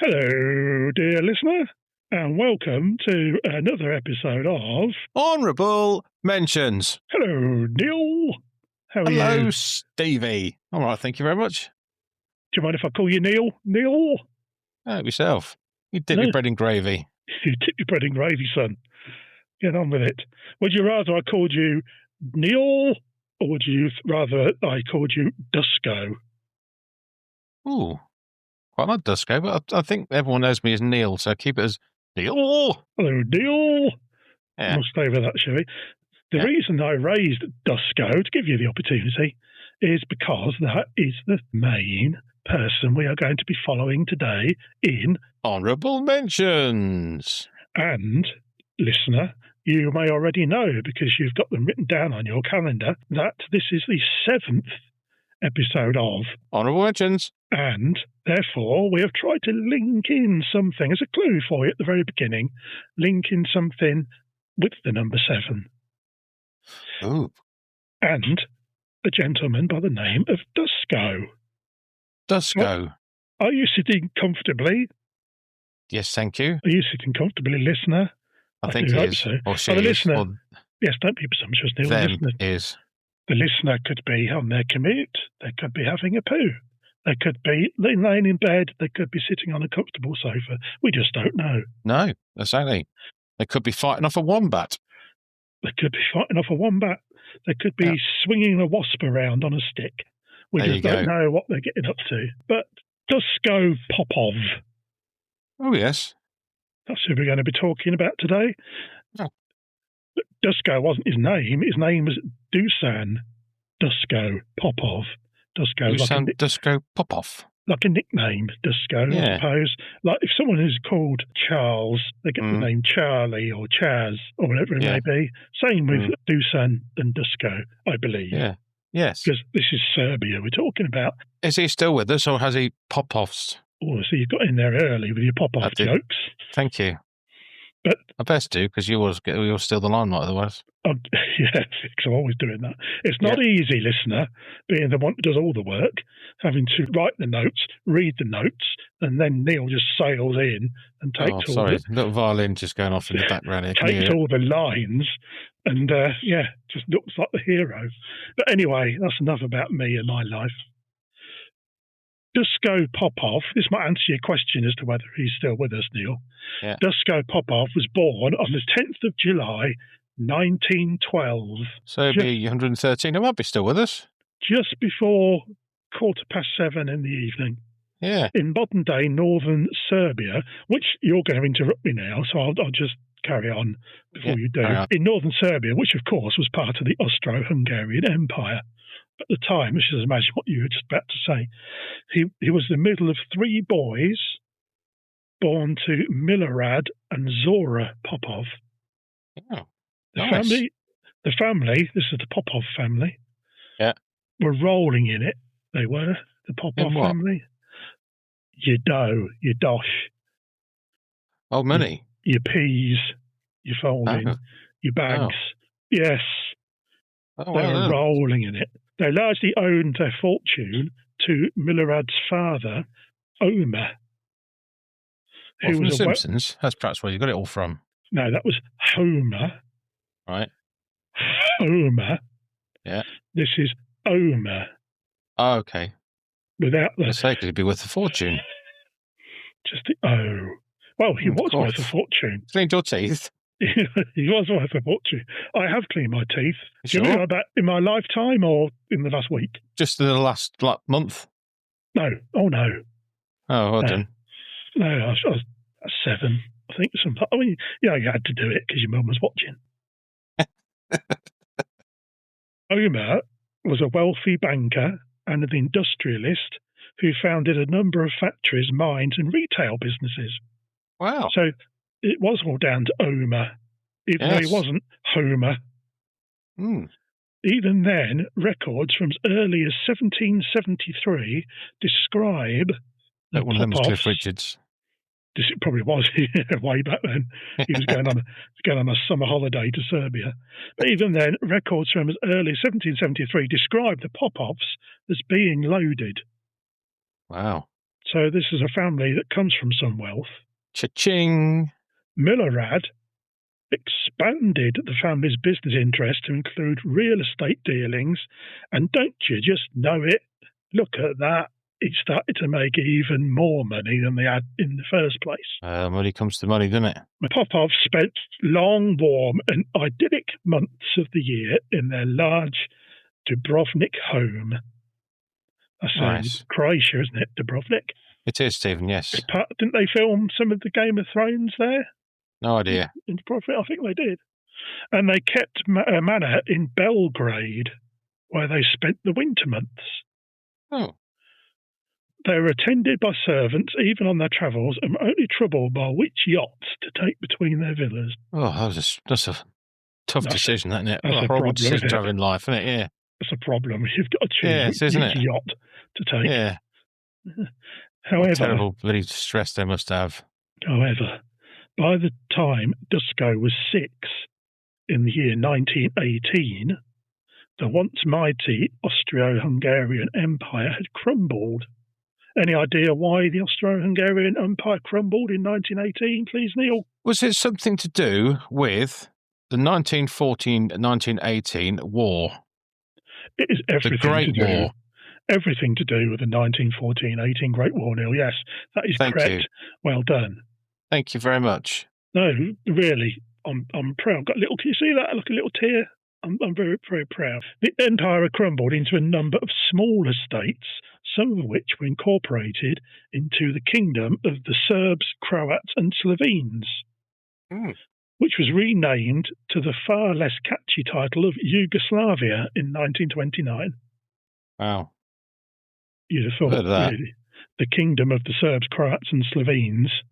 Hello, dear listener, and welcome to another episode of Honourable Mentions. Hello, Neil. How are you? Hello, Stevie. All right, thank you very much. Do you mind if I call you Neil? Neil? Help yourself. You dip No. your bread in gravy. You dip your bread in gravy, son. Get on with it. Would you rather I called you Neil, or would you rather I called you Duško? Ooh, quite like Duško, but I think everyone knows me as Neil, so keep it as Neil. Hello, Neil. Yeah. We'll stay with that, shall we? The reason I raised Duško, to give you the opportunity, is because that is the main person we are going to be following today in Honourable Mentions. And, listener, you may already know, because you've got them written down on your calendar, that this is the 7th episode of Honourable Mentions. And, therefore, we have tried to link in something, as a clue for you at the very beginning, link in something with the number 7. Ooh. And a gentleman by the name of Duško. Duško. Well, are you sitting comfortably? Yes, thank you. Are you sitting comfortably, listener? I think do he hope is. so. Or she the is. listener, Or yes, don't be presumptuous, Neil. them is. The listener could be on their commute. They could be having a poo. They could be laying in bed. They could be sitting on a comfortable sofa. We just don't know. No, exactly. They could be fighting off a wombat. They could be fighting off a wombat. They could be swinging a wasp around on a stick. We just don't know what they're getting up to. But Duško Popov. Oh, yes. That's who we're going to be talking about today. Oh. But Duško wasn't his name. His name was Dušan Duško Popov. Duško Popov. Like a nickname, Duško, I suppose. Like if someone is called Charles, they get the name Charlie or Chaz or whatever it may be. Same with Dušan and Duško, I believe. Yeah. Yes. Because this is Serbia we're talking about. Is he still with us, or has he Popovs? Oh, so you got in there early with your Popov jokes. Thank you. But I best do, because you'll steal the limelight otherwise. Yeah, I'm always doing that. It's not easy, listener, being the one that does all the work, having to write the notes, read the notes, and then Neil just sails in and takes all the... little violin just going off in the background here. Takes all the lines and, just looks like the hero. But anyway, that's enough about me and my life. Duško Popov, this might answer your question as to whether he's still with us, Neil. Yeah. Duško Popov was born on the 10th of July, 1912. So he'll be 113. He might be still with us. Just before 7:15 in the evening. Yeah. In modern-day northern Serbia, which you're going to interrupt me now, so I'll just carry on before you do. In northern Serbia, which, of course, was part of the Austro-Hungarian Empire. At the time, which is imagine what you were just about to say, he was the middle of 3 boys born to Milorad and Zora Popov. Oh, the family, this is the Popov family, were rolling in it. They were, the Popov family. Your dough, your dosh. Oh, money. Your peas, your folding, your bags. Yes. Oh, they were rolling in it. They largely owed their fortune to Milorad's father, Omer. Who was The Simpsons? That's perhaps where you got it all from. No, that was Homer. Right. Homer. Yeah. This is Omer. Oh, okay. Without the... Let's say it could be worth a fortune. Just the Well, he was worth a fortune. Cleaned your teeth. He was worth a fortune. I have cleaned my teeth. Sure? Do you know about in my lifetime or in the last week? Just in the last month? No. Oh, no. Oh, well done. No, I was 7, I think. I mean, you had to do it because your mum was watching. Omer was a wealthy banker and an industrialist who founded a number of factories, mines, and retail businesses. Wow. So it was all down to Omer, even though he wasn't Homer. Even then, records from as early as 1773 describe that one of them was Cliff Richards. It probably was way back then. He was going on a summer holiday to Serbia. But even then, records from as early as 1773 describe the Popovs as being loaded. Wow. So this is a family that comes from some wealth. Cha-ching! Milorad expanded the family's business interest to include real estate dealings, and don't you just know it? Look at that. He started to make even more money than they had in the first place. Money comes to money, doesn't it? Popov spent long, warm, and idyllic months of the year in their large Dubrovnik home. That's nice. Croatia, isn't it, Dubrovnik? It is, Stephen, yes. Didn't they film some of the Game of Thrones there? No idea. In Dubrovnik, I think they did. And they kept a manor in Belgrade, where they spent the winter months. Oh. They were attended by servants, even on their travels, and were only troubled by which yachts to take between their villas. Oh, that's a tough decision, isn't it? That's a horrible decision to have in life, isn't it? Yeah. That's a problem. You've got to choose which yacht to take. Yeah. However, what terrible bloody stress they must have. However, by the time Duško was 6, in the year 1918, the once mighty Austro-Hungarian Empire had crumbled. Any idea why the Austro-Hungarian Empire crumbled in 1918, please, Neil? Was it something to do with the 1914-1918 war? It is everything the Great to do. War. Everything to do with the 1914-18 Great War, Neil. Yes, that is Thank correct. You. Well done. Thank you very much. No, really, I'm proud. Got a little. Can you see that? Like a little tear. I'm very, very proud. The empire had crumbled into a number of smaller states, some of which were incorporated into the kingdom of the Serbs, Croats, and Slovenes, which was renamed to the far less catchy title of Yugoslavia in 1929. Wow. You'd have thought, really, the kingdom of the Serbs, Croats, and Slovenes.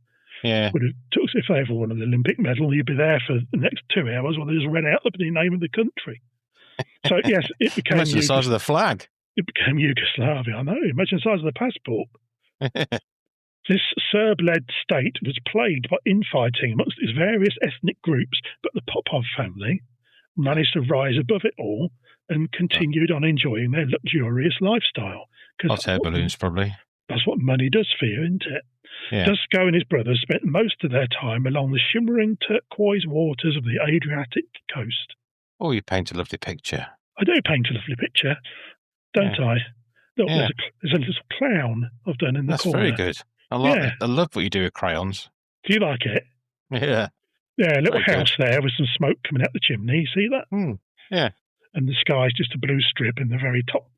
Yeah. Would have took, if they ever won an Olympic medal, you'd be there for the next 2 hours while they just read out the name of the country. So, yes, it became... Imagine the size of the flag. It became Yugoslavia, I know. Imagine the size of the passport. This Serb-led state was plagued by infighting amongst its various ethnic groups, but the Popov family managed to rise above it all and continued on enjoying their luxurious lifestyle. Hot air balloons, probably. That's what money does for you, isn't it? Yeah. Duško and his brothers spent most of their time along the shimmering turquoise waters of the Adriatic coast. Oh, you paint a lovely picture. I do paint a lovely picture, don't I? Look, there's a little clown I've done in the corner. That's very good. I love what you do with crayons. Do you like it? Yeah. Yeah, a little house there with some smoke coming out the chimney. You see that? Yeah. And the sky's just a blue strip in the very top.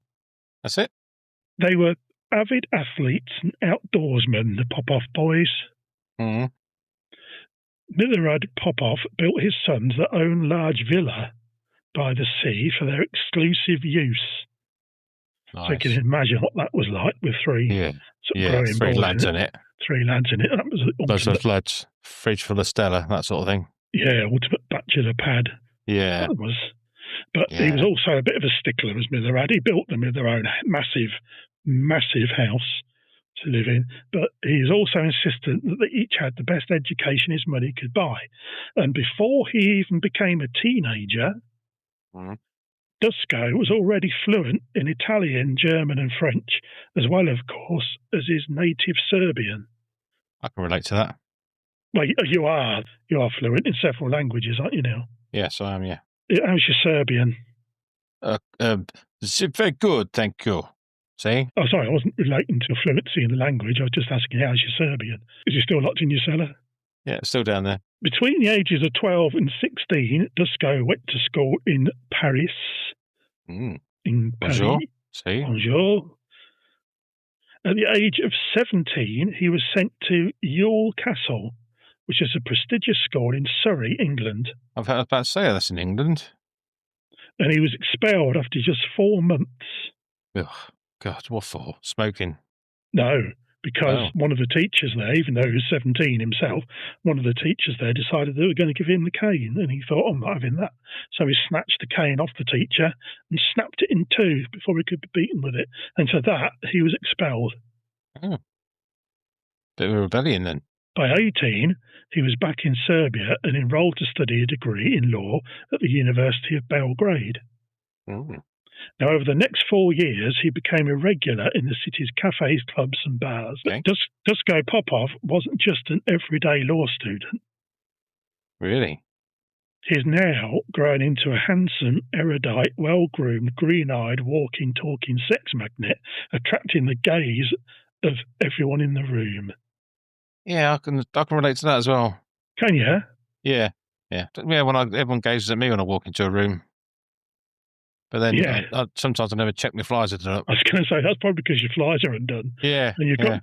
That's it. They were avid athletes and outdoorsmen, the Popov boys. Milorad Popov built his sons their own large villa by the sea for their exclusive use. Nice. So you can imagine what that was like with three lads in it. 3 lads in it. That was Lots of lads, fridge full of Stella, that sort of thing. Yeah, ultimate bachelor pad. Yeah. That was. But he was also a bit of a stickler, as Milorad. He built them with their own massive house to live in. But he was also insistent that they each had the best education his money could buy. And before he even became a teenager, Duško was already fluent in Italian, German, and French, as well, of course, as his native Serbian. I can relate to that. Well, you are fluent in several languages, aren't you, Neil? Yes, I am, yeah. How's your Serbian? Very good, thank you. See? Oh, sorry, I wasn't relating to fluency in the language. I was just asking, how's your Serbian? Is he still locked in your cellar? Yeah, it's still down there. Between the ages of 12 and 16, Duško went to school in Paris. In Paris. Bonjour. See? Bonjour. At the age of 17, he was sent to Ewell Castle, which is a prestigious school in Surrey, England. I was about to say that's in England. And he was expelled after just 4 months. Ugh, God, what for? Smoking? No, because one of the teachers there, even though he was 17 himself, one of the teachers there decided they were going to give him the cane, and he thought, I'm not having that. So he snatched the cane off the teacher and snapped it in two before he could be beaten with it. And for that, he was expelled. Oh. Bit of a rebellion then. By 18, he was back in Serbia and enrolled to study a degree in law at the University of Belgrade. Now, over the next 4 years, he became a regular in the city's cafes, clubs, and bars. Okay. But Duško Popov wasn't just an everyday law student. Really? He's now grown into a handsome, erudite, well-groomed, green-eyed, walking, talking sex magnet, attracting the gaze of everyone in the room. Yeah, I can relate to that as well. Can you? Yeah. When everyone gazes at me when I walk into a room. But then sometimes I never check my flies at it. I was going to say, that's probably because your flies aren't done. Yeah. And you've got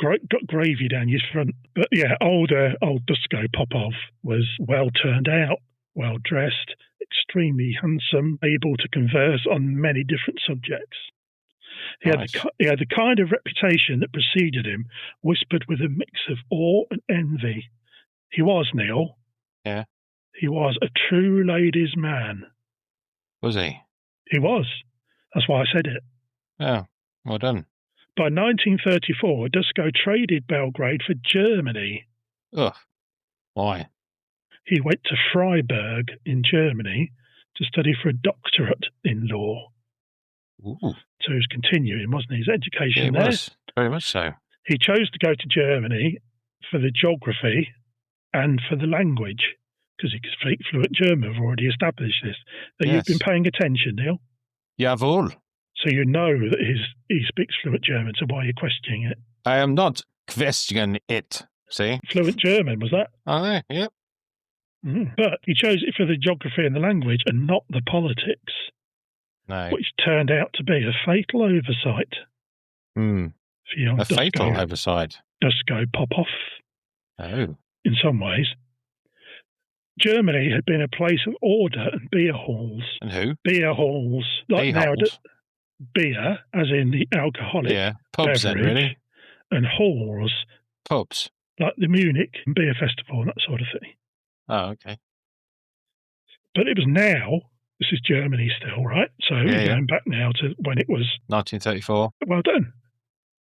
gravy down your front. But yeah, old Duško Popov was well turned out, well dressed, extremely handsome, able to converse on many different subjects. He had the kind of reputation that preceded him, whispered with a mix of awe and envy. He was, Neil. Yeah. He was a true ladies' man. Was he? He was. That's why I said it. Oh, well done. By 1934, Duško traded Belgrade for Germany. Ugh. Why? He went to Freiburg in Germany to study for a doctorate in law. Ooh. So he was continuing, wasn't he? His education there. Was. Very much so. He chose to go to Germany for the geography and for the language, because he could speak fluent German. We've already established this. So You've been paying attention, Neil? Jawohl. So you know that he speaks fluent German, so why are you questioning it? I am not questioning it, see? Fluent German, was that? Oh, yeah. But he chose it for the geography and the language and not the politics. No. Which turned out to be a fatal oversight. For young fatal oversight? Duško Popov. Oh. In some ways. Germany had been a place of order and beer halls. And who? Beer halls. Like nowadays. Beer, as in the alcoholic pubs beverage, then, really? And halls. Pubs? Like the Munich Beer Festival and that sort of thing. Oh, okay. But it was now, this is Germany still, right? So we're going back now to when it was... 1934. Well done.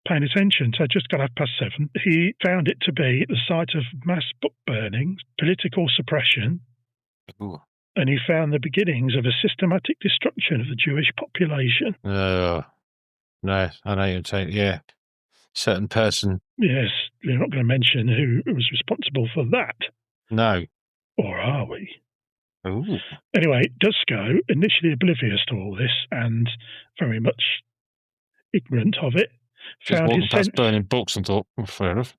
Paying attention. So just got 7:30. He found it to be the site of mass book burnings, political suppression, and he found the beginnings of a systematic destruction of the Jewish population. No, I know you're saying, certain person. Yes, we're not going to mention who was responsible for that. No. Or are we? Ooh. Anyway, Duško, initially oblivious to all this and very much ignorant of it, just walking past burning books and thought, fair enough.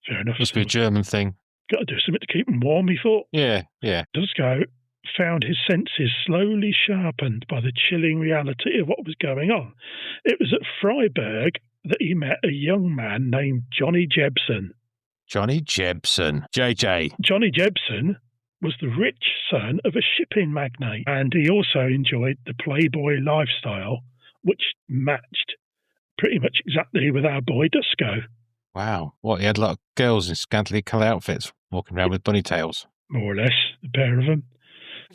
Fair enough. Must be a German thing. Got to do something to keep him warm, he thought. Yeah. Duško found his senses slowly sharpened by the chilling reality of what was going on. It was at Freiburg that he met a young man named Johnny Jebsen. Johnny Jebsen. JJ. Johnny Jebsen was the rich son of a shipping magnate, and he also enjoyed the playboy lifestyle, which matched pretty much exactly with our boy Duško. Wow. What, he had a lot of girls in scantily coloured outfits walking around with bunny tails? More or less, the pair of them.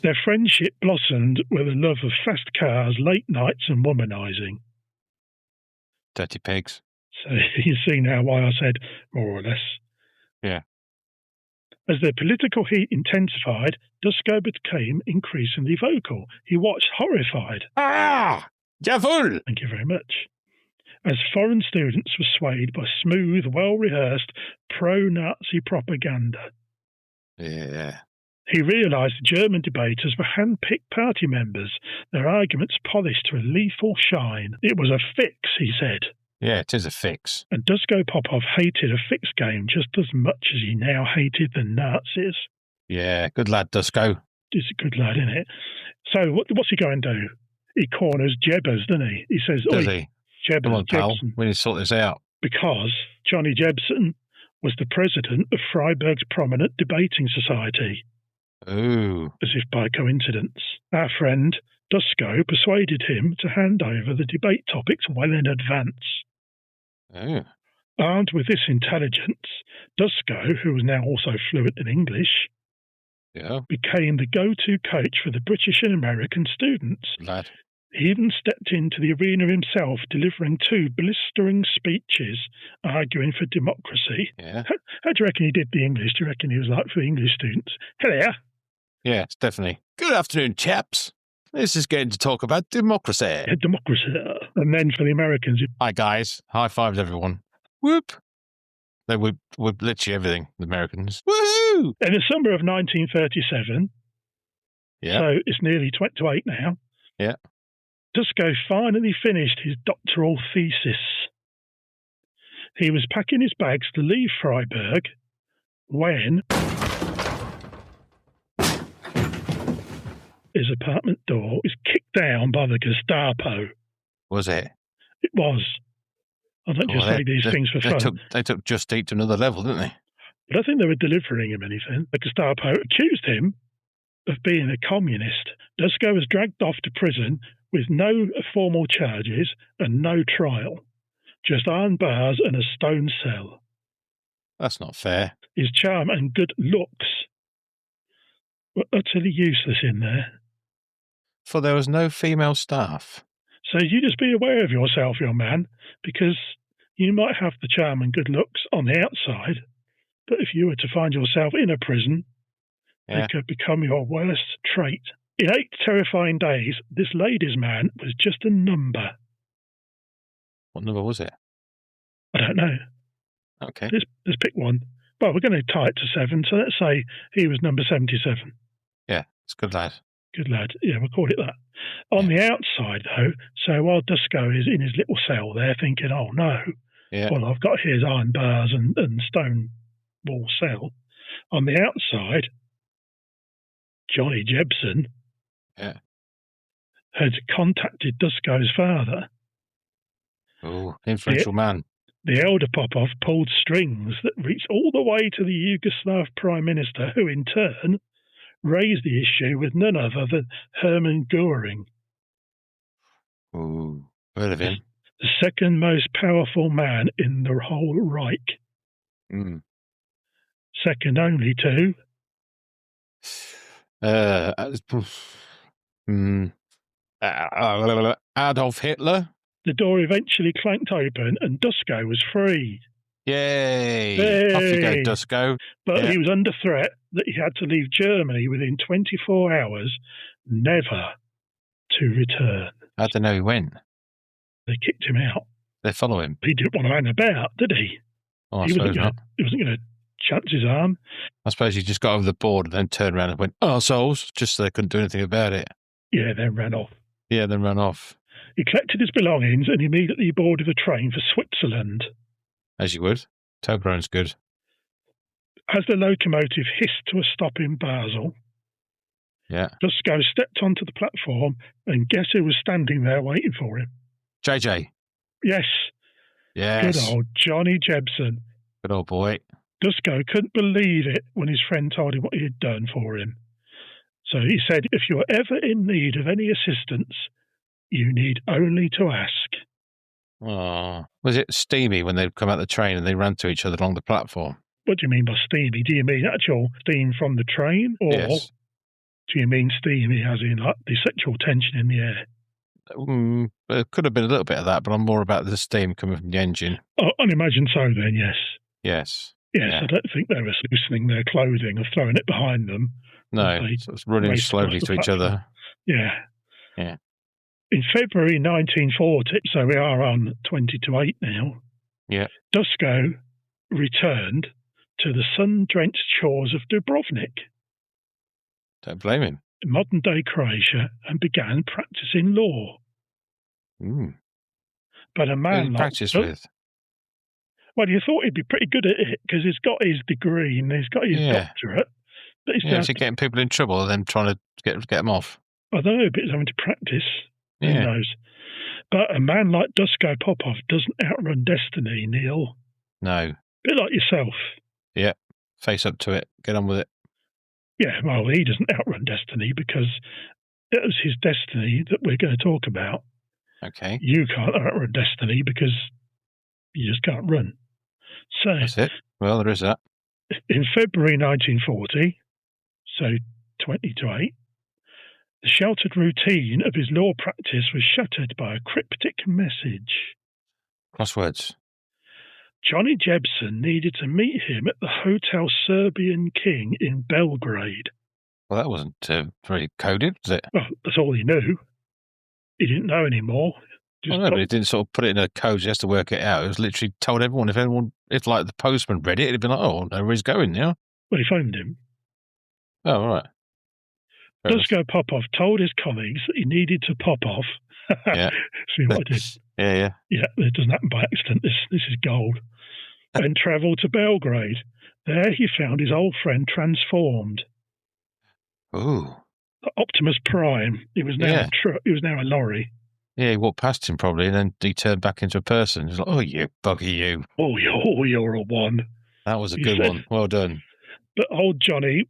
Their friendship blossomed with a love of fast cars, late nights and womanising. Dirty pigs. So you see now why I said more or less. Yeah. As the political heat intensified, Duško became increasingly vocal. He watched horrified. Ah! Jawohl! Thank you very much. As foreign students were swayed by smooth, well-rehearsed pro-Nazi propaganda. Yeah. He realised the German debaters were hand-picked party members, their arguments polished to a lethal shine. It was a fix, he said. Yeah, it is a fix. And Duško Popov hated a fix game just as much as he now hated the Nazis. Yeah, good lad, Duško. He's a good lad, isn't it? So what's he going to do? He corners Jebbers, doesn't he? He says, does he? Jebbers, come on, pal. Jebsen. We need to sort this out. Because Johnny Jebsen was the president of Freiburg's prominent debating society. Ooh. As if by coincidence. Our friend Duško persuaded him to hand over the debate topics well in advance. Oh. Armed with this intelligence, Duško, who was now also fluent in English, became the go-to coach for the British and American students. Lad. He even stepped into the arena himself, delivering 2 blistering speeches arguing for democracy. Yeah. How do you reckon he did the English? Do you reckon he was like for the English students? Hello. Yes, definitely. Good afternoon, chaps. This is getting to talk about democracy. Yeah, democracy. And then for the Americans... Hi, guys. High fives, everyone. Whoop. They would literally everything, the Americans. Woohoo! In the summer of 1937, so it's nearly 28 now, Duško finally finished his doctoral thesis. He was packing his bags to leave Freiburg when his apartment door was kicked down by the Gestapo. Was it? It was. I don't just say these things for fun. They took Just Eat to another level, didn't they? But I think they were delivering him anything. The Gestapo accused him of being a communist. Duško was dragged off to prison with no formal charges and no trial. Just iron bars and a stone cell. That's not fair. His charm and good looks were utterly useless in there. For there was no female staff. So you just be aware of yourself, young man, because you might have the charm and good looks on the outside, but if you were to find yourself in a prison, they could become your worst trait. In 8 terrifying days, this ladies' man was just a number. What number was it? I don't know. Okay. Let's pick one. Well, we're going to tie it to 7, so let's say he was number 77. Yeah, it's a good lad. Good lad. Yeah, we'll call it that. On the outside, though, so while Duško is in his little cell there thinking, oh, no, well, I've got his iron bars and stone wall cell. On the outside, Johnny Jebsen had contacted Duško's father. Oh, influential man. The elder Popov pulled strings that reached all the way to the Yugoslav Prime Minister, who in turn raised the issue with none other than Hermann Göring. Ooh, heard of him. The second most powerful man in the whole Reich. Second only to... Adolf Hitler. The door eventually clanked open and Duško was free. Yay! Off you go, Duško. But he was under threat that he had to leave Germany within 24 hours, never to return. How do they know he went? They kicked him out. They follow him. He didn't want to hang about, did he? Oh, I suppose not. He wasn't going to chance his arm. I suppose he just got over the board and then turned around and went, arseholes, just so they couldn't do anything about it. Yeah, then ran off. He collected his belongings and immediately boarded a train for Switzerland. As you would. Toblerone's good. As the locomotive hissed to a stop in Basel, Duško stepped onto the platform and guess who was standing there waiting for him? JJ. Yes. Yes. Good old Johnny Jebsen. Good old boy. Duško couldn't believe it when his friend told him what he had done for him. So he said, if you're ever in need of any assistance, you need only to ask. Oh, was it steamy when they'd come out the train and they ran to each other along the platform? What do you mean by steamy? Do you mean actual steam from the train? Or do you mean steamy as in like the sexual tension in the air? It could have been a little bit of that, but I'm more about the steam coming from the engine. Oh, I'd imagine so then, yes. Yes. Yes, I don't think they were loosening their clothing or throwing it behind them. No, so it's running slowly to each other. Yeah. Yeah. In February 1940, so we are on 20 to 8 now, Duško returned to the sun-drenched shores of Dubrovnik. Don't blame him. In modern-day Croatia, and began practicing law. But a man Who did he practice with? Well, you thought he'd be pretty good at it because he's got his degree and he's got his doctorate. But he's getting people in trouble and then trying to get them off. I don't know, but he's having to practice. Who knows? But a man like Duško Popov doesn't outrun destiny, Neil. No. A bit like yourself. Yeah. Face up to it. Get on with it. Yeah, well, he doesn't outrun destiny because it was his destiny that we're going to talk about. Okay. You can't outrun destiny because you just can't run. So that's it. Well, there is that. In February 1940, so 20 to 8, the sheltered routine of his law practice was shattered by a cryptic message. Crosswords. Johnny Jebsen needed to meet him at the Hotel Serbian King in Belgrade. Well, that wasn't very coded, was it? Well, that's all he knew. He didn't know anymore. But he didn't sort of put it in a code just to work it out. It was literally told everyone. If like the postman read it, it'd be like, oh, I know where he's going now. Well, he phoned him. Oh, right. Duško Popov told his colleagues that he needed to pop off. Yeah. See what I did? Yeah. Yeah, it doesn't happen by accident. This is gold. And travelled to Belgrade. There he found his old friend transformed. Ooh. Optimus Prime. He was now a lorry. Yeah, he walked past him probably, and then he turned back into a person. He's like, "Oh, you buggy, you! Oh, you're a one." That was a good one. Well done. But old Johnny,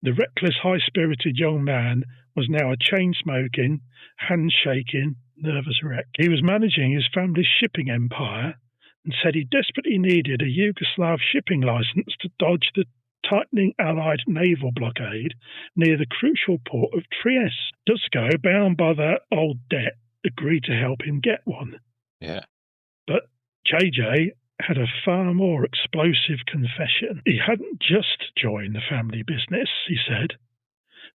the reckless, high-spirited young man, was now a chain-smoking, hand-shaking, nervous wreck. He was managing his family's shipping empire and said he desperately needed a Yugoslav shipping license to dodge the tightening Allied naval blockade near the crucial port of Trieste. Duško, bound by that old debt, agreed to help him get one. Yeah. But JJ had a far more explosive confession. He hadn't just joined the family business, he said.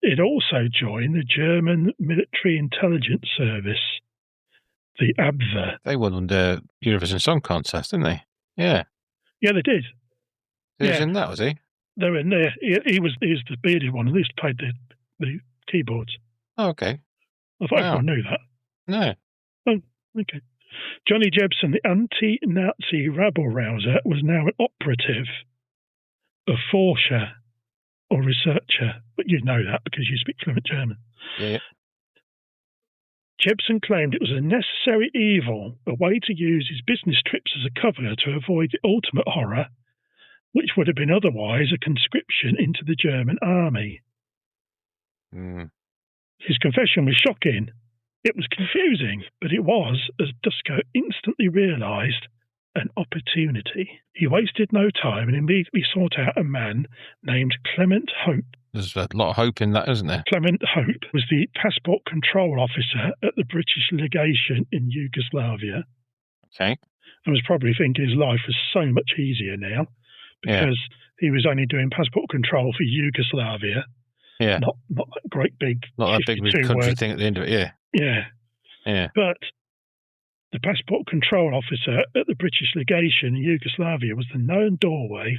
He'd also joined the German military intelligence service, the Abwehr. They won the Eurovision Song Contest, didn't they? Yeah. Yeah, they did. He was in that, was he? They were in there. He was the bearded one. At least played the keyboards. Oh, okay. I thought everyone knew that. No. Oh, okay. Johnny Jebsen, the anti-Nazi rabble-rouser, was now an operative, a forscher, or researcher. But you know that because you speak fluent German. Yeah. Jebsen claimed it was a necessary evil, a way to use his business trips as a cover to avoid the ultimate horror, which would have been otherwise a conscription into the German army. Mm. His confession was shocking. It was confusing, but it was, as Duško instantly realised, an opportunity. He wasted no time and immediately sought out a man named Clement Hope. There's a lot of hope in that, isn't there? Clement Hope was the passport control officer at the British legation in Yugoslavia. Okay. And was probably thinking his life was so much easier now because he was only doing passport control for Yugoslavia. Yeah. Not that great big... Not that big country thing at the end of it, yeah. Yeah. But the passport control officer at the British legation in Yugoslavia was the known doorway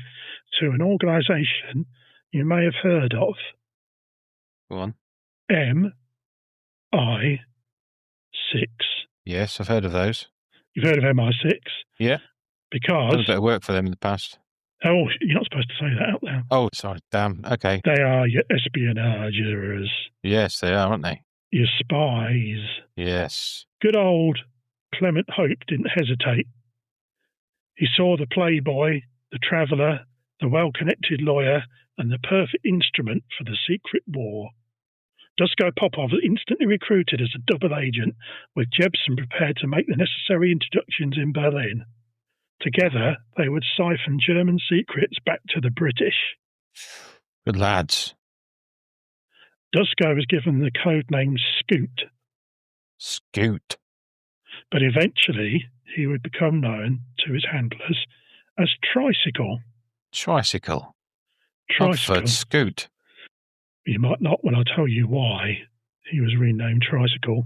to an organisation you may have heard of. Go on. MI6. Yes, I've heard of those. You've heard of MI6? Yeah. Because... I've done a bit of work for them in the past. Oh, you're not supposed to say that out loud. Oh, sorry. Damn. Okay. They are your espionagers. Yes, they are, aren't they? Your spies. Yes. Good old Clement Hope didn't hesitate. He saw the playboy, the traveller, the well-connected lawyer, and the perfect instrument for the secret war. Duško Popov was instantly recruited as a double agent, with Jebsen prepared to make the necessary introductions in Berlin. Together, they would siphon German secrets back to the British. Good lads. Duško was given the codename Scoot. Scoot. But eventually, he would become known to his handlers as Tricycle. Tricycle? Tricycle. I've heard Scoot. You might not when I tell you why he was renamed Tricycle.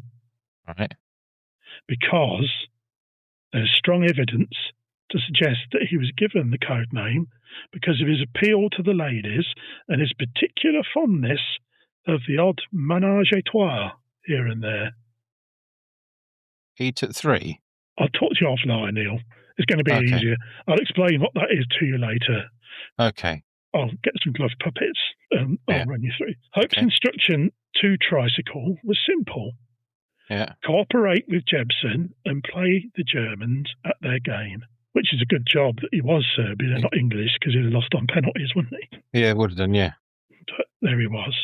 Right. Because there's strong evidence to suggest that he was given the code name because of his appeal to the ladies and his particular fondness of the odd ménage à trois here and there. He took 3? I'll talk to you offline, Neil. It's going to be easier. I'll explain what that is to you later. Okay. I'll get some glove puppets and I'll run you through. Hope's instruction to Tricycle was simple. Yeah. Cooperate with Jebsen and play the Germans at their game. Which is a good job that he was Serbian and not English, because he'd have lost on penalties, wouldn't he? Yeah, would have done, yeah. But there he was.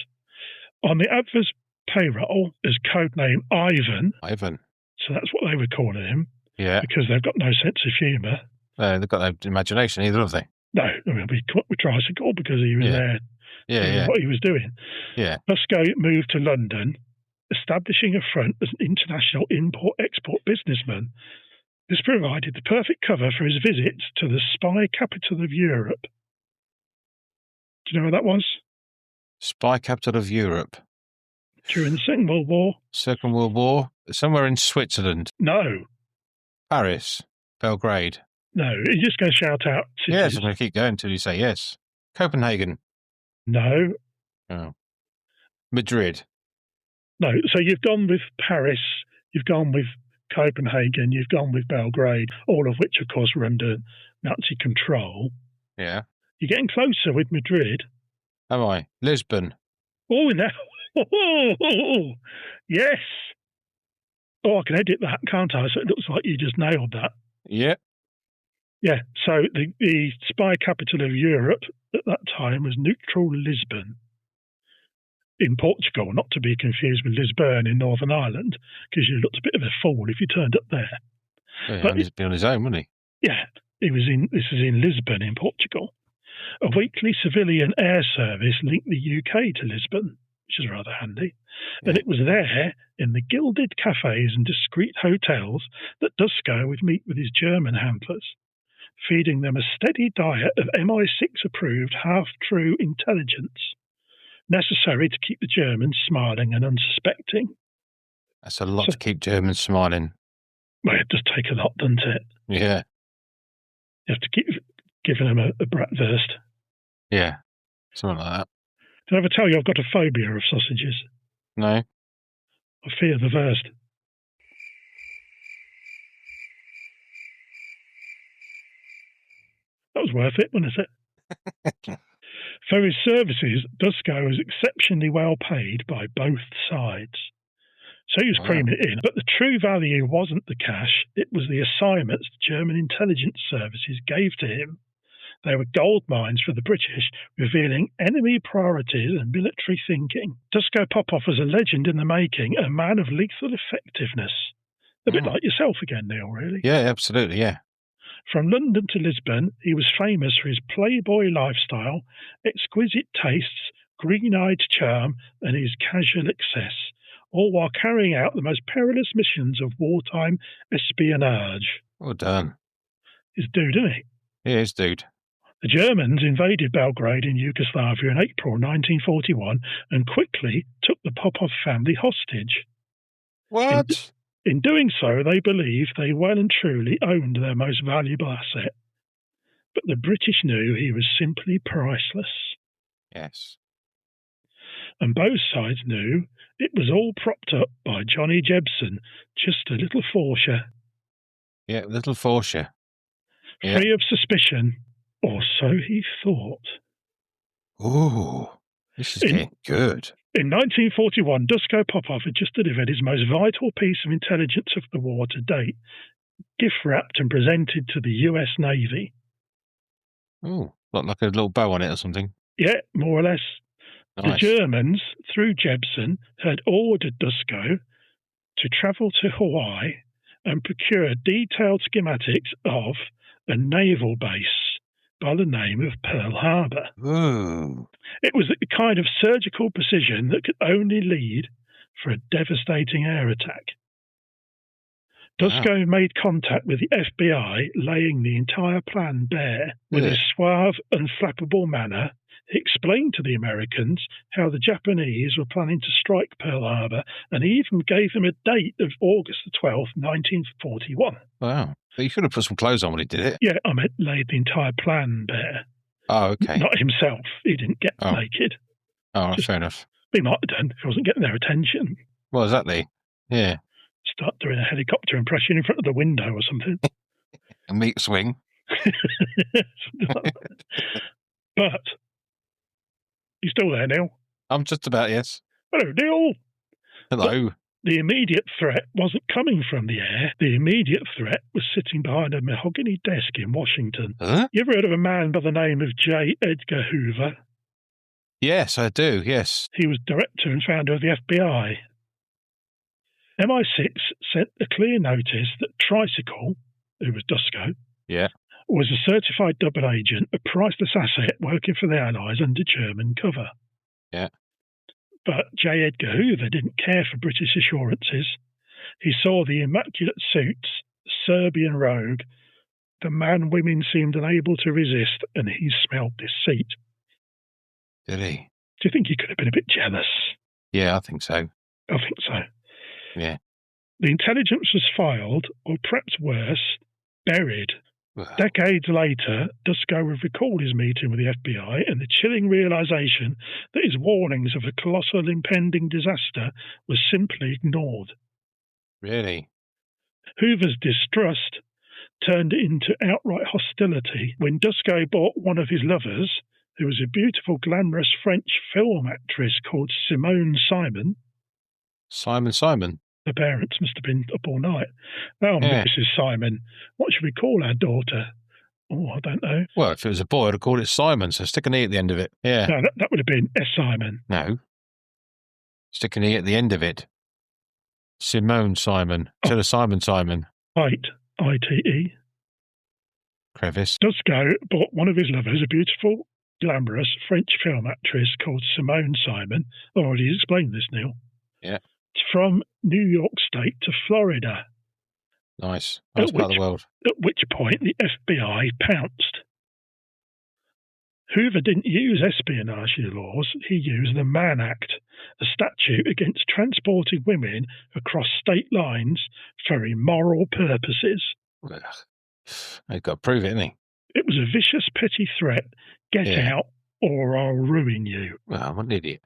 On the Abwehr's payroll is codename Ivan. Ivan. So that's what they were calling him. Yeah. Because they've got no sense of humour. They've got no imagination either, have they? No, I mean, we Tricycle because he was there doing what he was doing. Yeah. Duško moved to London, establishing a front as an international import-export businessman. This provided the perfect cover for his visit to the spy capital of Europe. Do you know where that was? Spy capital of Europe. During the Second World War? Second World War? Somewhere in Switzerland? No. Paris? Belgrade? No, you're just going to shout out cities. Yes, I'm going to keep going until you say yes. Copenhagen? No. Oh. Madrid? No, so you've gone with Paris, you've gone with Copenhagen, you've gone with Belgrade, all of which, of course, were under Nazi control. Yeah. You're getting closer with Madrid. Am I? Lisbon? Oh, now. Yes. Oh, I can edit that, can't I? So it looks like you just nailed that. Yeah. Yeah, so the spy capital of Europe at that time was neutral Lisbon in Portugal, not to be confused with Lisburn in Northern Ireland, because you looked a bit of a fool if you turned up there. Yeah, but he'd be on his own, wouldn't he? Yeah, this is in Lisbon in Portugal. A weekly civilian air service linked the UK to Lisbon, which is rather handy. Yeah. And it was there, in the gilded cafes and discreet hotels, that Duško would meet with his German handlers, feeding them a steady diet of MI6-approved half-true intelligence, necessary to keep the Germans smiling and unsuspecting. That's a lot to keep Germans smiling. Well, it does take a lot, doesn't it? Yeah. You have to keep giving them a bratwurst. Yeah, something like that. Did I ever tell you I've got a phobia of sausages? No. I fear the worst. That was worth it, wasn't it? For his services, Duško was exceptionally well paid by both sides. So he was creaming it in. But the true value wasn't the cash, it was the assignments the German intelligence services gave to him. They were gold mines for the British, revealing enemy priorities and military thinking. Duško Popov was a legend in the making, a man of lethal effectiveness. A bit like yourself again, Neil, really. Yeah, absolutely, yeah. From London to Lisbon, he was famous for his playboy lifestyle, exquisite tastes, green-eyed charm, and his casual excess, all while carrying out the most perilous missions of wartime espionage. Well done. He's a dude, isn't he? Yeah, he's a dude. The Germans invaded Belgrade in Yugoslavia in April 1941 and quickly took the Popov family hostage. What? In doing so, they believed they well and truly owned their most valuable asset. But the British knew he was simply priceless. Yes. And both sides knew it was all propped up by Johnny Jebsen, just a little Forscher. Yeah, little Forscher. Yeah. Free of suspicion, or so he thought. Ooh, this is getting good. In 1941, Duško Popov had just delivered his most vital piece of intelligence of the war to date, gift-wrapped and presented to the US Navy. Oh, like a little bow on it or something? Yeah, more or less. Nice. The Germans, through Jebsen, had ordered Duško to travel to Hawaii and procure detailed schematics of a naval base by the name of Pearl Harbor. Ooh. It was the kind of surgical precision that could only lead for a devastating air attack. Duško made contact with the FBI, laying the entire plan bare. With his suave, unflappable manner, he explained to the Americans how the Japanese were planning to strike Pearl Harbor, and he even gave them a date of August the 12th, 1941. Wow. But he could have put some clothes on when he did it. Yeah, I meant laid the entire plan bare. Oh, okay. Not himself. He didn't get naked. Oh, that's fair enough. He might have done if he wasn't getting their attention. Well, exactly. Yeah. Start doing a helicopter impression in front of the window or something. A meat swing. But, you still there, Neil? I'm just about, yes. Hello, Neil. Hello. But the immediate threat wasn't coming from the air. The immediate threat was sitting behind a mahogany desk in Washington. Huh? You ever heard of a man by the name of J. Edgar Hoover? Yes, I do, yes. He was director and founder of the FBI. MI6 sent a clear notice that Tricycle, who was Duško, was a certified double agent, a priceless asset working for the Allies under German cover. Yeah. But J. Edgar Hoover didn't care for British assurances. He saw the immaculate suits, the Serbian rogue, the man women seemed unable to resist, and he smelled deceit. Did he? Do you think he could have been a bit jealous? Yeah, I think so. I think so. Yeah. The intelligence was filed, or perhaps worse, buried. Decades later, Duško would recall his meeting with the FBI and the chilling realization that his warnings of a colossal impending disaster was simply ignored. Really? Hoover's distrust turned into outright hostility when Duško bought one of his lovers, who was a beautiful, glamorous French film actress called Simone Simon. Simon? The parents must have been up all night. Oh, yeah. Mrs. Simon, what should we call our daughter? Oh, I don't know. Well, if it was a boy, I'd have called it Simon, so stick an E at the end of it. Yeah. No, that would have been S. Simon. No. Stick an E at the end of it. Simone Simon. Instead of Simon. Right. I-T-E. Crevice. Duško bought one of his lovers, a beautiful, glamorous French film actress called Simone Simon. I've already explained this, Neil. Yeah. From New York State to Florida. Nice. Nice part of the world. At which point the FBI pounced. Hoover didn't use espionage laws, he used the Mann Act, a statute against transporting women across state lines for immoral purposes. Ugh. He's got to prove it, hasn't he? It was a vicious, petty threat. Get out or I'll ruin you. Well, I'm an idiot.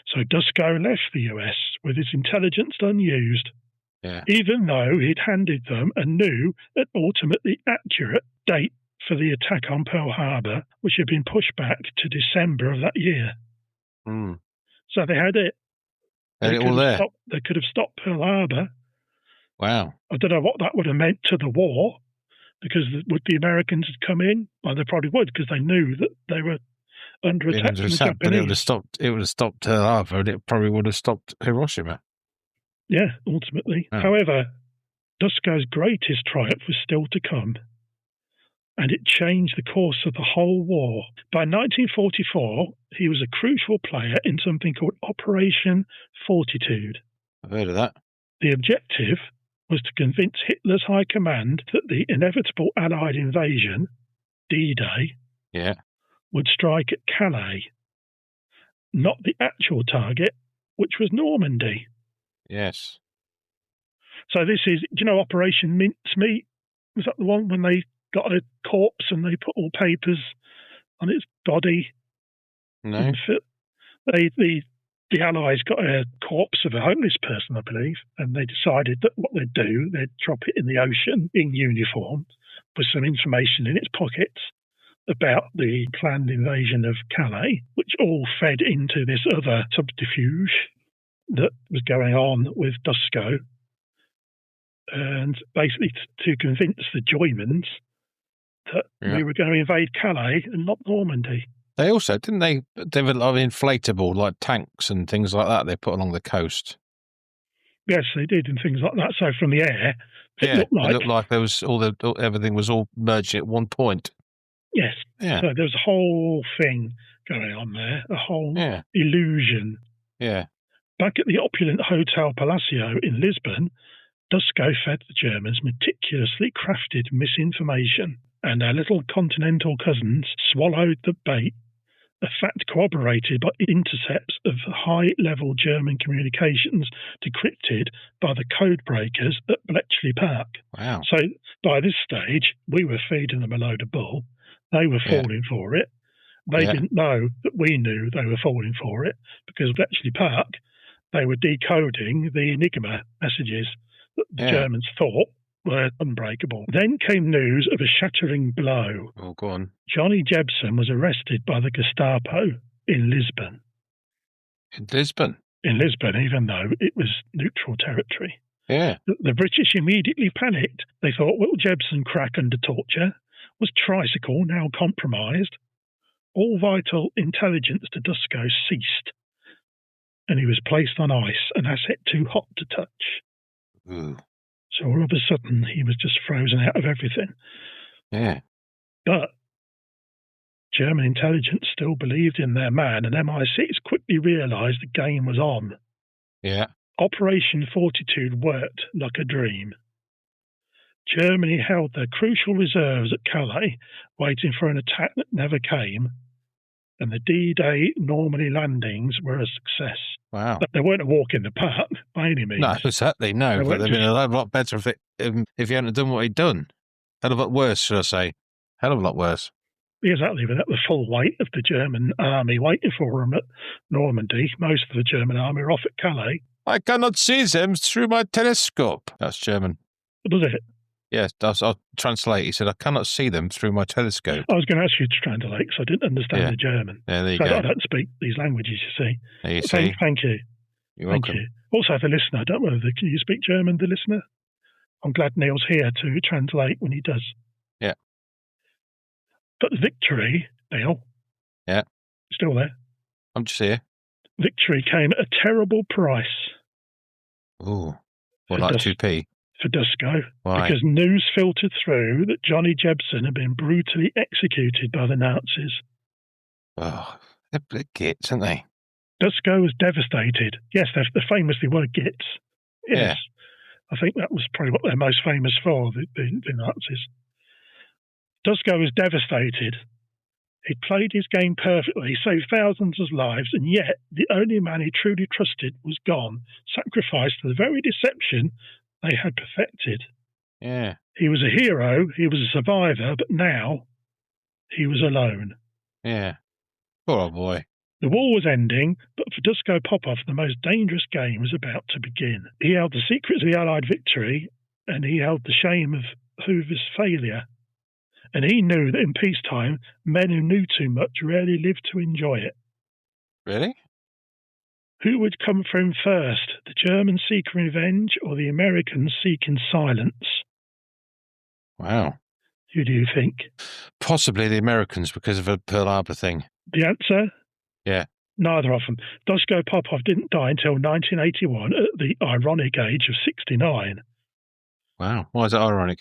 So Duško left the US with his intelligence unused, even though he'd handed them a new and ultimately accurate date for the attack on Pearl Harbor, which had been pushed back to December of that year. Mm. So they had it. Had it all there. They could have stopped Pearl Harbor. Wow. I don't know what that would have meant to the war, because would the Americans come in? Well, they probably would, because they knew that they were under attack from the Japanese. But it would have stopped Pearl Harbor, and it probably would have stopped Hiroshima. Yeah, ultimately. Oh. However, Duško's greatest triumph was still to come, and it changed the course of the whole war. By 1944, he was a crucial player in something called Operation Fortitude. I've heard of that. The objective was to convince Hitler's high command that the inevitable Allied invasion, D-Day, would strike at Calais, not the actual target, which was Normandy. Yes. So this is, do you know Operation Mincemeat? Was that the one when they got a corpse and they put all papers on its body? No. The Allies got a corpse of a homeless person, I believe, and they decided that what they'd do, they'd drop it in the ocean in uniform with some information in its pockets about the planned invasion of Calais, which all fed into this other subterfuge that was going on with Duško, and basically to convince the Germans that we were going to invade Calais and not Normandy. They also, didn't they have a lot of inflatable, like tanks and things like that they put along the coast? Yes, they did, and things like that. So from the air, it looked like there was everything was all merged at one point. Yes. Yeah. So there was a whole thing going on there, a whole illusion. Yeah. Back at the opulent Hotel Palacio in Lisbon, Duško fed the Germans meticulously crafted misinformation, and our little continental cousins swallowed the bait, a fact corroborated by intercepts of high-level German communications decrypted by the code breakers at Bletchley Park. Wow. So by this stage, we were feeding them a load of bull. They were falling for it. They didn't know that we knew they were falling for it, because Bletchley Park, they were decoding the Enigma messages that the Germans thought were unbreakable. Then came news of a shattering blow. Oh, go on. Johnny Jebsen was arrested by the Gestapo in Lisbon. In Lisbon? In Lisbon, even though it was neutral territory. Yeah. The British immediately panicked. They thought, will Jebsen crack under torture? Was Tricycle now compromised? All vital intelligence to Duško ceased, and he was placed on ice, an asset too hot to touch. Ooh. So all of a sudden, he was just frozen out of everything. Yeah. But German intelligence still believed in their man, and MI6 quickly realised the game was on. Yeah. Operation Fortitude worked like a dream. Germany held their crucial reserves at Calais, waiting for an attack that never came. and the D-Day Normandy landings were a success. Wow. But they weren't a walk in the park by any means. No, exactly, no. But they'd been a lot better if he hadn't done what he'd done. Hell of a lot worse, should I say. Hell of a lot worse. Exactly, without the full weight of the German army waiting for him at Normandy. Most of the German army are off at Calais. I cannot see them through my telescope. That's German. Was it? Yes, I'll translate. He said, I cannot see them through my telescope. I was going to ask you to translate because I didn't understand the German. Yeah, there you go. I don't speak these languages, you see. There you see. Thank you. You're welcome. You. Also, the listener, I don't know whether can you speak German, the listener? I'm glad Neil's here to translate when he does. Yeah. But the victory, Neil. Yeah. Still there? I'm just here. Victory came at a terrible price. Ooh. What, like 2p? For Duško. Why? Because news filtered through that Johnny Jebsen had been brutally executed by the Nazis. Oh, they're gits, aren't they? Duško was devastated. Yes, they famously were gits. Yes. Yeah. I think that was probably what they're most famous for, the Nazis. Duško was devastated. He'd played his game perfectly, saved thousands of lives, and yet the only man he truly trusted was gone, sacrificed to the very deception they had perfected. Yeah. He was a hero, he was a survivor, but now he was alone. Yeah. Poor old boy. The war was ending, but for Duško Popov, the most dangerous game was about to begin. He held the secrets of the Allied victory, and he held the shame of Hoover's failure. And he knew that in peacetime, men who knew too much rarely lived to enjoy it. Really? Who would come for him first, the Germans seeking revenge or the Americans seeking silence? Wow. Who do you think? Possibly the Americans because of a Pearl Harbor thing. The answer? Yeah. Neither of them. Duško Popov didn't die until 1981 at the ironic age of 69. Wow. Why is that ironic?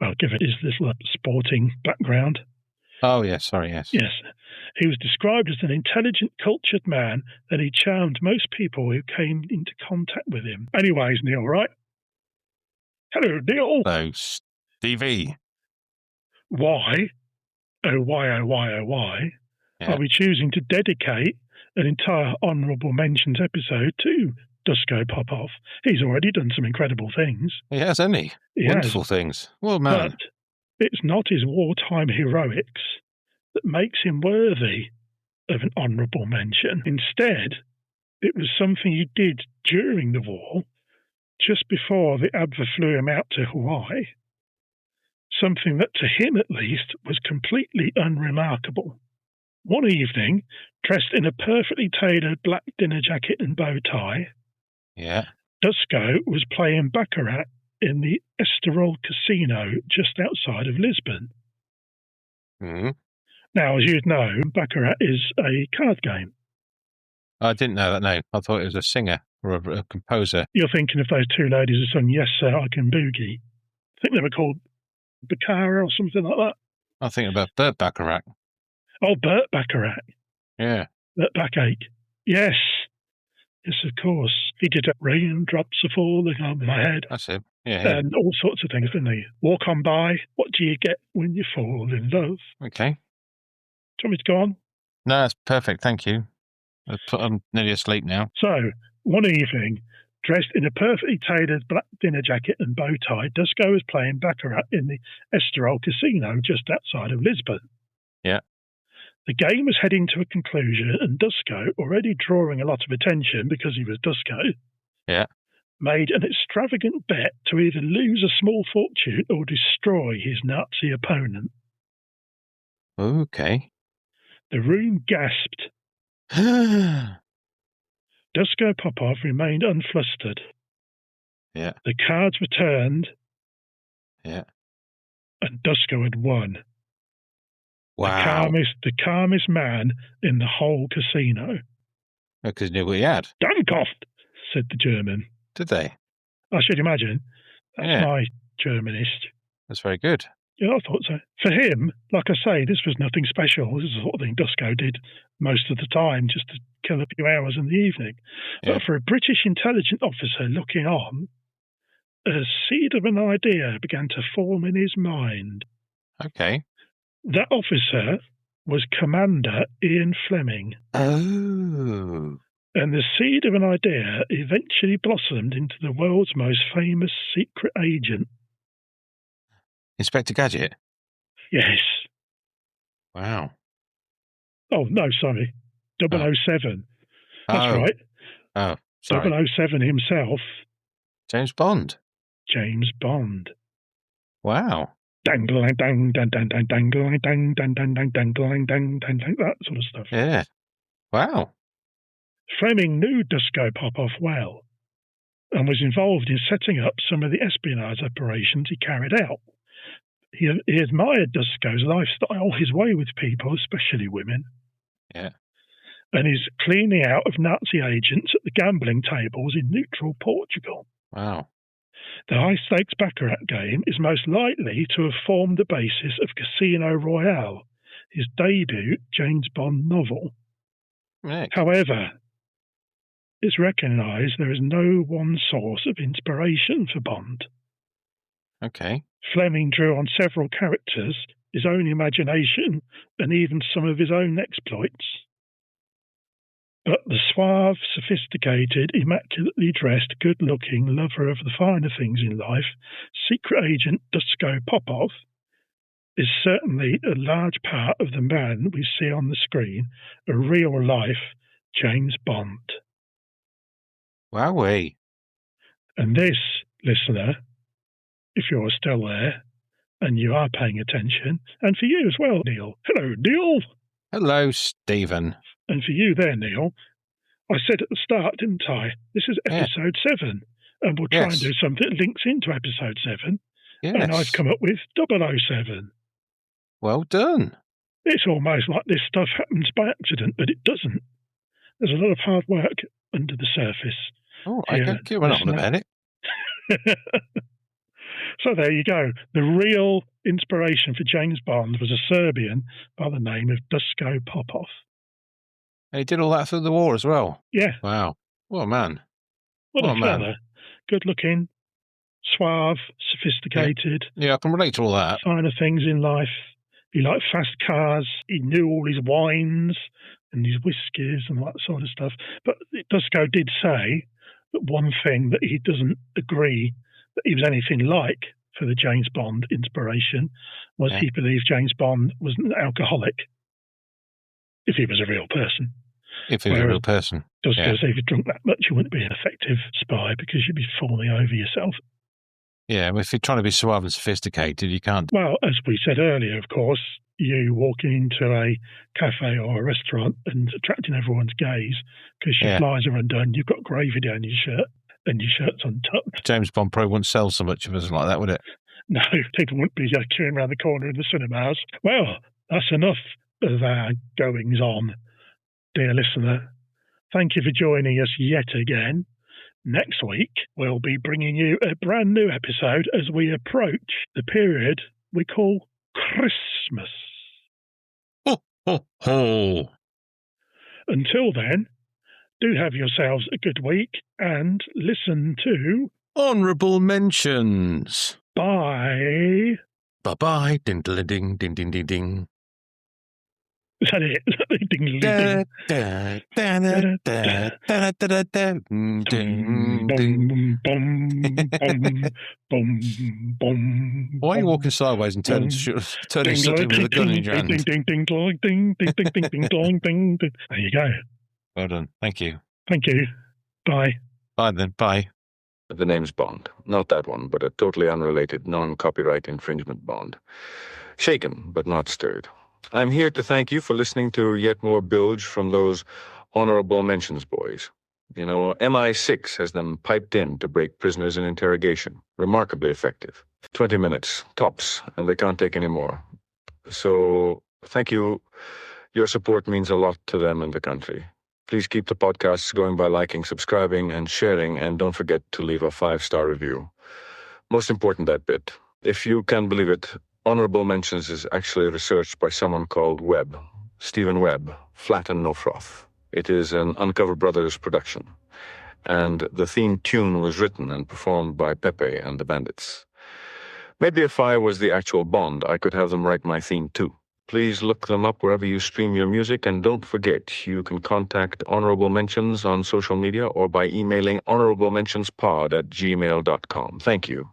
Well, given his little sporting background. Oh, yes. Sorry, yes. Yes. He was described as an intelligent, cultured man, and he charmed most people who came into contact with him. Anyways, Neil, right? Hello, Neil. Hello, Stevie. Why, oh why, are we choosing to dedicate an entire Honourable Mentions episode to Duško Popov? He's already done some incredible things. He has, hasn't he? Wonderful things. Well, man. But it's not his wartime heroics that makes him worthy of an honourable mention. Instead, it was something he did during the war, just before the Abwehr flew him out to Hawaii. Something that, to him at least, was completely unremarkable. One evening, dressed in a perfectly tailored black dinner jacket and bow tie, Duško was playing baccarat in the Estoril Casino just outside of Lisbon. Mm-hmm. Now, as you'd know, baccarat is a card game. I didn't know that, no. I thought it was a singer or a composer. You're thinking of those two ladies who sung Yes Sir, I Can Boogie. I think they were called Baccara or something like that. I'm thinking about Burt Bacharach. Oh, Burt Bacharach. Yeah. Burt Backache. Yes. Yes, of course. He did Raindrops Are Falling on My Head. That's it. Yeah. And all sorts of things, didn't he? Walk on by. What do you get when you fall in love? Okay. Do you want me to go on? No, that's perfect. Thank you. I'm nearly asleep now. So, one evening, dressed in a perfectly tailored black dinner jacket and bow tie, Duško was playing baccarat in the Estoril Casino just outside of Lisbon. Yeah. The game was heading to a conclusion, and Duško, already drawing a lot of attention because he was Duško, made an extravagant bet to either lose a small fortune or destroy his Nazi opponent. Okay. The room gasped. Duško Popov remained unflustered. Yeah. The cards were turned. Yeah. And Duško had won. Wow. The calmest man in the whole casino. Because he knew what he had. Dankoft, said the German. Did they? I should imagine. That's my Germanist. That's very good. Yeah, I thought so. For him, like I say, this was nothing special. This is the sort of thing Duško did most of the time, just to kill a few hours in the evening. Yeah. But for a British intelligence officer looking on, a seed of an idea began to form in his mind. Okay. That officer was Commander Ian Fleming. Oh. And the seed of an idea eventually blossomed into the world's most famous secret agent. Inspector Gadget? Yes. Wow. Oh, no, sorry. 007. That's right. Oh, sorry. 007 himself. James Bond. James Bond. Wow. Dangling, dang, dang, dang, dang, dangling, dang, dang, dang, dang, dangling, dang, dang, dang, that sort of stuff. Yeah. Wow. Fleming knew Duško Popov well and was involved in setting up some of the espionage operations he carried out. He admired Duško's lifestyle, his way with people, especially women. Yeah. And his cleaning out of Nazi agents at the gambling tables in neutral Portugal. Wow. The high-stakes baccarat game is most likely to have formed the basis of Casino Royale, his debut James Bond novel. Nick. However, it's recognised there is no one source of inspiration for Bond. Okay. Fleming drew on several characters, his own imagination, and even some of his own exploits. But the suave, sophisticated, immaculately dressed, good-looking lover of the finer things in life, secret agent Duško Popov, is certainly a large part of the man we see on the screen, a real-life James Bond. Wowee. And this, listener, if you're still there, and you are paying attention, and for you as well, Neil. Hello, Neil. Hello, Stephen. And for you there, Neil, I said at the start, didn't I? This is episode 7, and we'll try and do something that links into episode 7. Yes. And I've come up with 007. Well done. It's almost like this stuff happens by accident, but it doesn't. There's a lot of hard work under the surface. Oh, I can give on about it. So there you go. The real inspiration for James Bond was a Serbian by the name of Duško Popov. And he did all that through the war as well? Yeah. Wow. What a man. What a fella. Good looking, suave, sophisticated. Yeah, I can relate to all that. Finer things in life. He liked fast cars. He knew all his wines and his whiskies and all that sort of stuff. But Duško did say that one thing that he doesn't agree that he was anything like for the James Bond inspiration was he believed James Bond was an alcoholic if he was a real person. If he was a real person. Duško said if you drunk that much, you wouldn't be an effective spy because you'd be falling over yourself. Yeah, well, if you're trying to be suave and sophisticated, you can't. Well, as we said earlier, of course, you walking into a cafe or a restaurant and attracting everyone's gaze because your flies are undone, you've got gravy down your shirt and your shirt's untucked. James Bond probably wouldn't sell so much of us like that, would it? No, people wouldn't be queuing around the corner in the cinemas. Well, that's enough of our goings on, dear listener. Thank you for joining us yet again. Next week, we'll be bringing you a brand new episode as we approach the period we call Christmas. Ho, ho, ho. Until then, do have yourselves a good week and listen to Honourable Mentions. Bye. Bye-bye. Ding, ding, ding, ding, ding, ding, ding. Is that it? Ding, ding, ding. Why are you walking sideways and turning suddenly with a gun in your hand? There you go. Well done. Thank you. Thank you. Bye. Bye then. Bye. The name's Bond. Not that one, but a totally unrelated, non-copyright infringement Bond. Shaken, but not stirred. I'm here to thank you for listening to yet more bilge from those Honourable Mentions boys. You know, MI6 has them piped in to break prisoners in interrogation. Remarkably effective. 20 minutes, tops, and they can't take any more. So, thank you. Your support means a lot to them and the country. Please keep the podcasts going by liking, subscribing, and sharing, and don't forget to leave a 5-star review. Most important, that bit. If you can believe it, Honourable Mentions is actually researched by someone called Webb, Stephen Webb, Flat and No Froth. It is an Uncover Brothers production, and the theme tune was written and performed by Pepe and the Bandits. Maybe if I was the actual Bond, I could have them write my theme too. Please look them up wherever you stream your music, and don't forget, you can contact Honourable Mentions on social media or by emailing honourablementionspod@gmail.com. Thank you.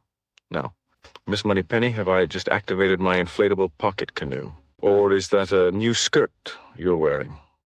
Now, Miss Moneypenny, have I just activated my inflatable pocket canoe? Or is that a new skirt you're wearing?